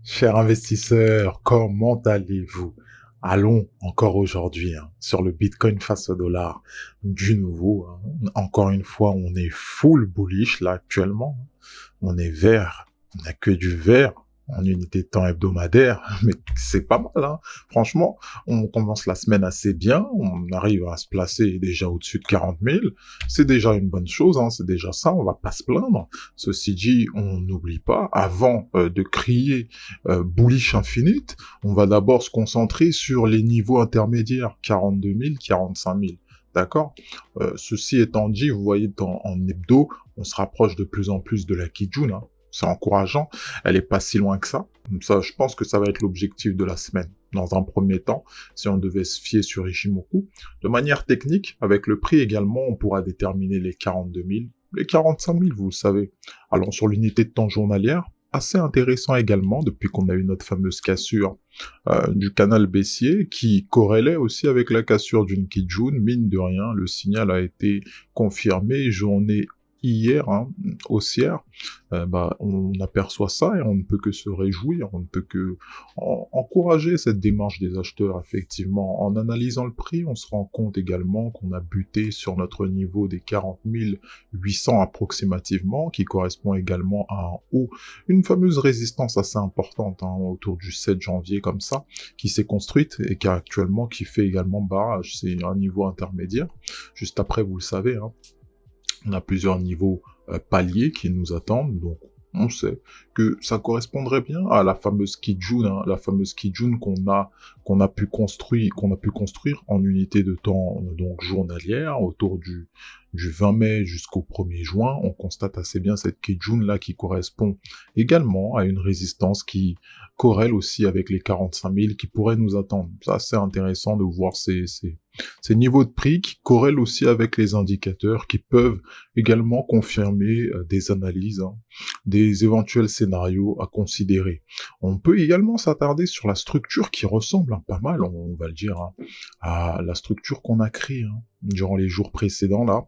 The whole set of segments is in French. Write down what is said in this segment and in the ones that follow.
Chers investisseurs, comment allez-vous? Allons encore aujourd'hui sur le Bitcoin face au dollar. Du nouveau, encore une fois, on est full bullish là actuellement. On est vert, on n'a que du vert en unité de temps hebdomadaire, mais c'est pas mal, hein. Franchement, on commence la semaine assez bien, on arrive à se placer déjà au-dessus de 40 000, c'est déjà une bonne chose, hein, c'est déjà ça, on va pas se plaindre. Ceci dit, on n'oublie pas, avant de crier bullish infinite, on va d'abord se concentrer sur les niveaux intermédiaires, 42 000, 45 000. D'accord. Ceci étant dit, vous voyez, en hebdo, on se rapproche de plus en plus de la Kijun, hein. C'est encourageant. Elle est pas si loin que ça. Ça, je pense que ça va être l'objectif de la semaine. Dans un premier temps, si on devait se fier sur Ishimoku. De manière technique, avec le prix également, on pourra déterminer les 42 000, les 45 000, vous le savez. Allons sur l'unité de temps journalière. Assez intéressant également, depuis qu'on a eu notre fameuse cassure du canal baissier, qui corrélait aussi avec la cassure d'une Kijun. Mine de rien, le signal a été confirmé. J'en ai hier, haussière, on aperçoit ça et on ne peut que se réjouir, on ne peut que encourager cette démarche des acheteurs, effectivement. En analysant le prix, on se rend compte également qu'on a buté sur notre niveau des 40 800 approximativement, qui correspond également à un haut, une fameuse résistance assez importante, autour du 7 janvier comme ça, qui s'est construite et qui fait également barrage. C'est un niveau intermédiaire. Juste après, vous le savez, on a plusieurs niveaux paliers qui nous attendent, donc on sait que ça correspondrait bien à la fameuse Kijun, la fameuse Kijun qu'on a pu construire en unité de temps donc journalière autour du 20 mai jusqu'au 1er juin. On constate assez bien cette Kijun là qui correspond également à une résistance qui corrèle aussi avec les 45 000 qui pourraient nous attendre. Ça, c'est intéressant de voir ces niveaux de prix qui corrèlent aussi avec les indicateurs qui peuvent également confirmer des analyses, des éventuels scénarios à considérer. On peut également s'attarder sur la structure qui ressemble pas mal, on va le dire, à la structure qu'on a créée durant les jours précédents là.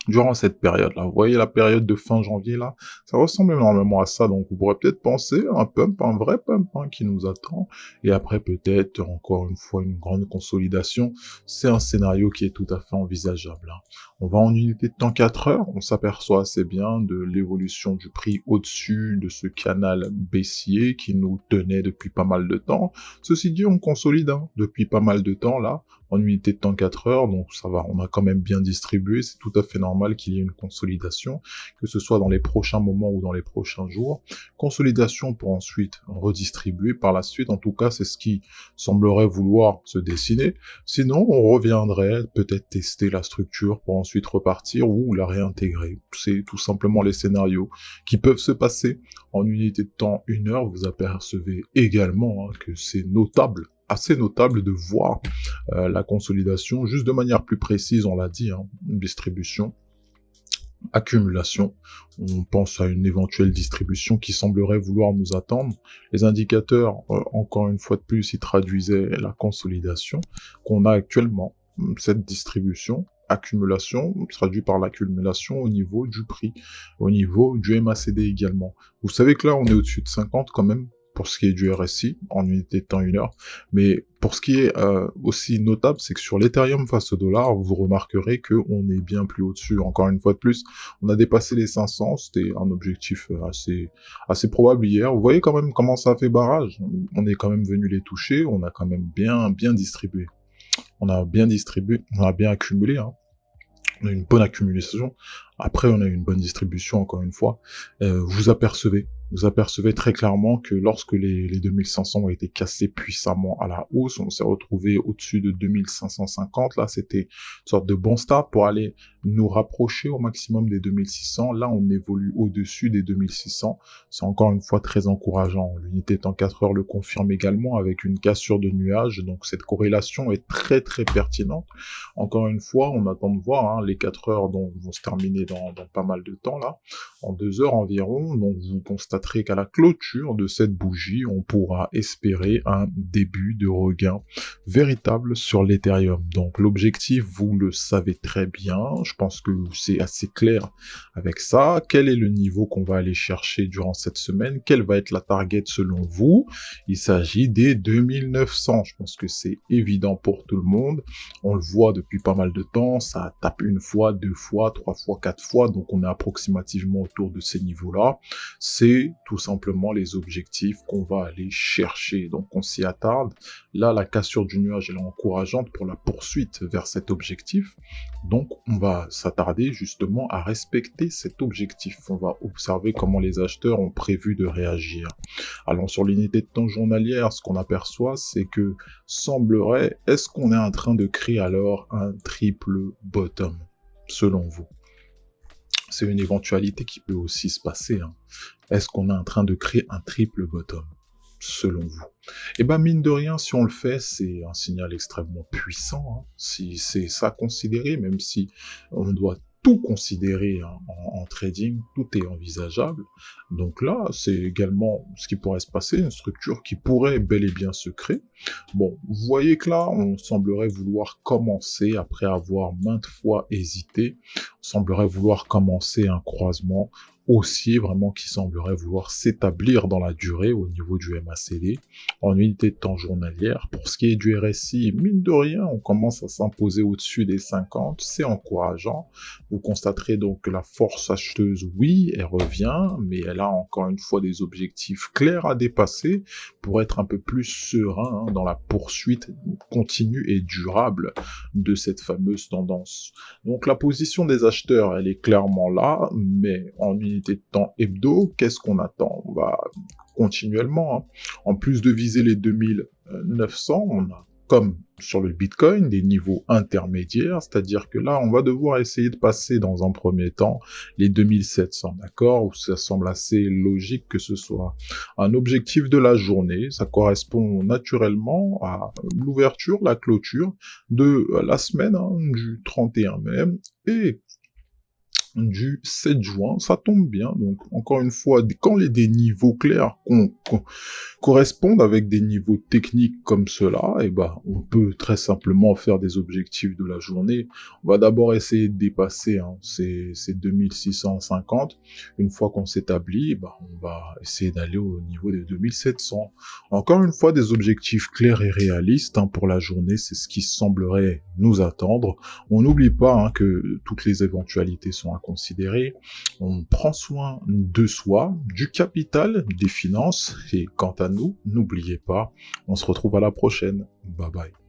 Durant cette période-là, vous voyez la période de fin janvier là, ça ressemble énormément à ça, donc vous pourrez peut-être penser à un pump, un vrai pump qui nous attend, et après peut-être encore une fois une grande consolidation. C'est un scénario qui est tout à fait envisageable. On va en unité de temps 4 heures, on s'aperçoit assez bien de l'évolution du prix au-dessus de ce canal baissier qui nous tenait depuis pas mal de temps. Ceci dit, on consolide depuis pas mal de temps là, en unité de temps 4 heures, donc ça va, on a quand même bien distribué, c'est tout à fait normal qu'il y ait une consolidation, que ce soit dans les prochains moments ou dans les prochains jours. Consolidation pour ensuite redistribuer par la suite, en tout cas c'est ce qui semblerait vouloir se dessiner. Sinon, on reviendrait peut-être tester la structure pour ensuite repartir ou la réintégrer. C'est tout simplement les scénarios qui peuvent se passer. En unité de temps 1 heure, vous apercevez également que c'est notable, assez notable de voir la consolidation, juste de manière plus précise, on l'a dit, une distribution, accumulation, on pense à une éventuelle distribution qui semblerait vouloir nous attendre. Les indicateurs, encore une fois de plus, ils traduisaient la consolidation qu'on a actuellement. Cette distribution, accumulation, traduit par l'accumulation au niveau du prix, au niveau du MACD également. Vous savez que là, on est au-dessus de 50 quand même, pour ce qui est du RSI, en unité de temps 1 heure. Mais pour ce qui est aussi notable, c'est que sur l'Ethereum face au dollar, vous remarquerez qu'on est bien plus au-dessus. Encore une fois de plus, on a dépassé les 500, c'était un objectif assez probable hier. Vous voyez quand même comment ça fait barrage. On est quand même venu les toucher, on a quand même bien distribué. On a bien distribué, on a bien accumulé, on a une bonne accumulation. Après, on a une bonne distribution, encore une fois. Vous apercevez très clairement que lorsque les 2500 ont été cassés puissamment à la hausse, on s'est retrouvé au-dessus de 2550. Là, c'était une sorte de bon start pour aller nous rapprocher au maximum des 2600. Là, on évolue au-dessus des 2600. C'est encore une fois très encourageant. L'unité temps 4 heures le confirme également avec une cassure de nuages. Donc, cette corrélation est très pertinente. Encore une fois, on attend de voir les 4 heures dont vont se terminer dans pas mal de temps là, en 2 heures environ. Donc vous constatez constaterai qu'à la clôture de cette bougie, on pourra espérer un début de regain véritable sur l'Ethereum. Donc l'objectif, vous le savez très bien, je pense que c'est assez clair avec ça. Quel est le niveau qu'on va aller chercher durant cette semaine? Quelle va être la target selon vous? Il s'agit des 2900. Je pense que c'est évident pour tout le monde. On le voit depuis pas mal de temps, ça tape une fois, deux fois, trois fois, quatre fois, donc on est approximativement autour de ces niveaux-là. C'est tout simplement les objectifs qu'on va aller chercher. Donc on s'y attarde. Là, la cassure du nuage elle est encourageante pour la poursuite vers cet objectif. Donc on va s'attarder justement à respecter cet objectif. On va observer comment les acheteurs ont prévu de réagir. Allons sur l'unité de temps journalière, ce qu'on aperçoit, c'est que semblerait, est-ce qu'on est en train de créer alors un triple bottom, selon vous? C'est une éventualité qui peut aussi se passer, hein. Est-ce qu'on est en train de créer un triple bottom, selon vous? Eh ben, mine de rien, si on le fait, c'est un signal extrêmement puissant, hein. Si c'est ça considéré, même si on doit tout considérer hein, en trading, tout est envisageable. Donc là, c'est également ce qui pourrait se passer, une structure qui pourrait bel et bien se créer. Bon, vous voyez que là, on semblerait vouloir commencer, après avoir maintes fois hésité, on semblerait vouloir commencer un croisement haussier, vraiment qui semblerait vouloir s'établir dans la durée au niveau du MACD en unité de temps journalière. Pour ce qui est du RSI, mine de rien, on commence à s'imposer au-dessus des 50, c'est encourageant. Vous constaterez donc que la force acheteuse, oui, elle revient, mais elle a encore une fois des objectifs clairs à dépasser pour être un peu plus serein hein, dans la poursuite continue et durable de cette fameuse tendance. Donc la position des acheteurs, elle est clairement là, mais en unité de temps hebdo, qu'est-ce qu'on attend? On va continuellement, hein. En plus de viser les 2900, on a comme sur le Bitcoin des niveaux intermédiaires, c'est-à-dire que là, on va devoir essayer de passer dans un premier temps les 2700, d'accord? Où ça semble assez logique que ce soit un objectif de la journée. Ça correspond naturellement à l'ouverture, la clôture de la semaine hein, du 31 mai et du 7 juin, ça tombe bien. Donc, encore une fois, quand des niveaux clairs correspondent avec des niveaux techniques comme cela, et ben, on peut très simplement faire des objectifs de la journée. On va d'abord essayer de dépasser hein, ces 2650. Une fois qu'on s'établit, ben, on va essayer d'aller au niveau des 2700. Encore une fois, des objectifs clairs et réalistes hein, pour la journée, c'est ce qui semblerait nous attendre. On n'oublie pas hein, que toutes les éventualités sont à considérer. On prend soin de soi, du capital, des finances, et quant à nous, n'oubliez pas, on se retrouve à la prochaine. Bye bye.